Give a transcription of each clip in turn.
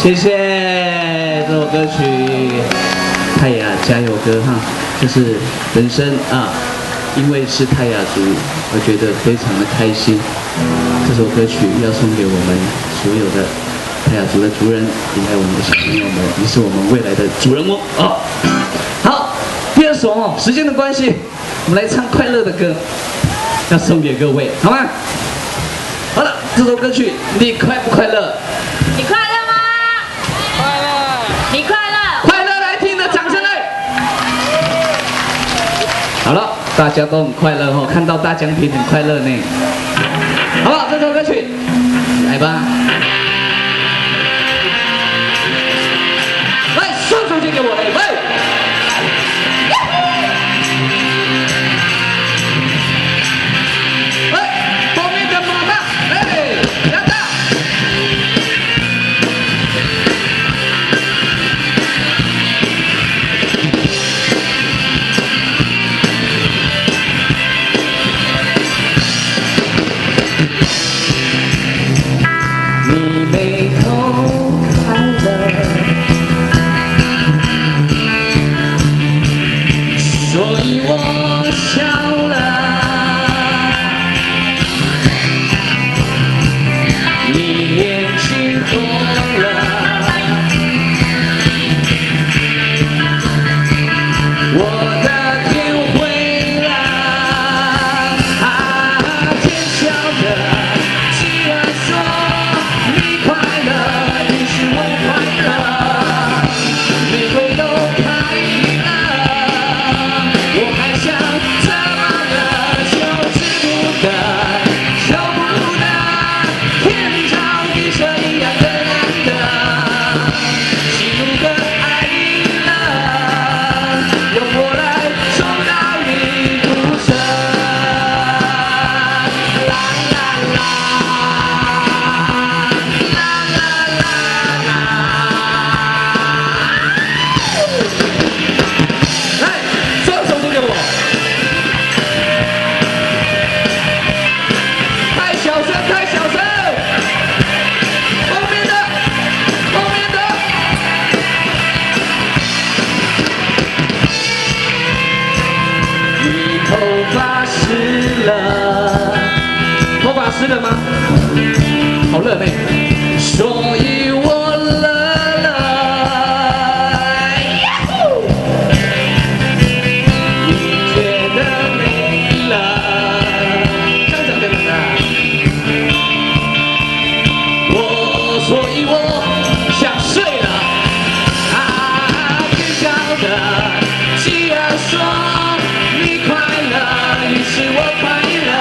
谢谢这首歌曲《泰雅加油歌》哈，就是人生啊，因为是泰雅族，我觉得非常的开心。这首歌曲要送给我们所有的泰雅族的族人，也还有我们的小朋友们，你是我们未来的主人翁啊！好，第二首哦，时间的关系，我们来唱快乐的歌，要送给各位，好吗？好了，这首歌曲你快不快乐？你快乐吗？快乐。你快乐？快乐来听的掌声来！好了，大家都很快乐哦，看到大奖品很快乐呢。好不好？这首歌曲，来吧。来，双手借给我，来，喂。你眉头快乐，所以我笑了。你眼睛红了，我的天灰了。天晓得，既然说。头发湿了吗？好热呢，所以我乐了。你觉得美了？这样讲对不对？所以我想睡了。天晓得，既然说你快乐，于是我快乐。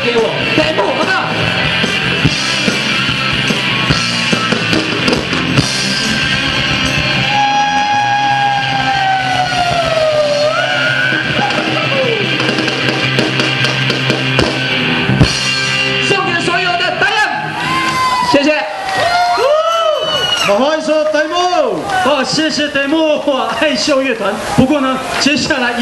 给我开幕，好不好？送给所有的答案，谢谢。好，欢迎说 demo， 谢谢 demo， 爱笑乐团。不过呢，接下来